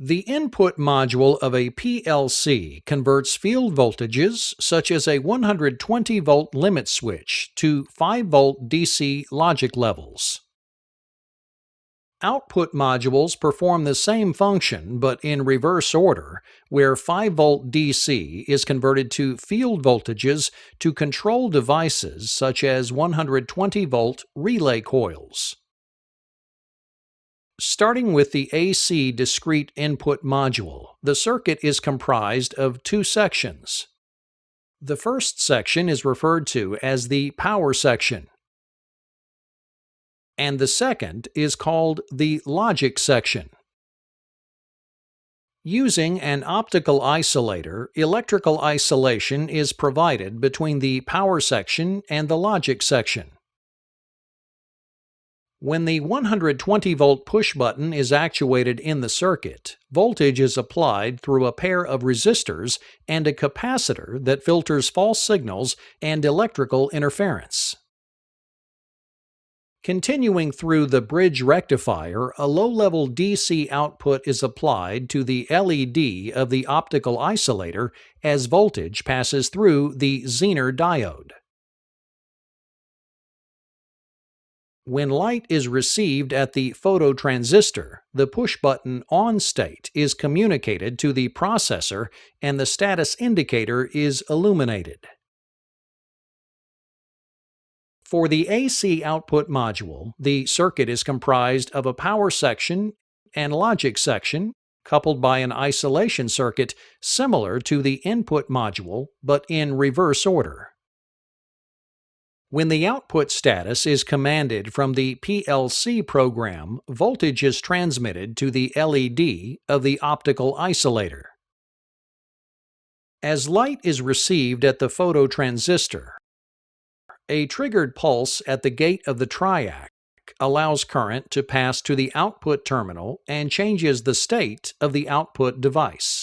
The input module of a PLC converts field voltages, such as a 120-volt limit switch, to 5-volt DC logic levels. Output modules perform the same function but in reverse order, where 5-volt DC is converted to field voltages to control devices such as 120-volt relay coils. Starting with the AC discrete input module, the circuit is comprised of two sections. The first section is referred to as the power section, and the second is called the logic section. Using an optical isolator, electrical isolation is provided between the power section and the logic section. When the 120-volt push button is actuated in the circuit, voltage is applied through a pair of resistors and a capacitor that filters false signals and electrical interference. Continuing through the bridge rectifier, a low-level DC output is applied to the LED of the optical isolator as voltage passes through the Zener diode. When light is received at the phototransistor, the push-button on state is communicated to the processor and the status indicator is illuminated. For the AC output module, the circuit is comprised of a power section and logic section, coupled by an isolation circuit similar to the input module, but in reverse order. When the output status is commanded from the PLC program, voltage is transmitted to the LED of the optical isolator. As light is received at the phototransistor, a triggered pulse at the gate of the triac allows current to pass to the output terminal and changes the state of the output device.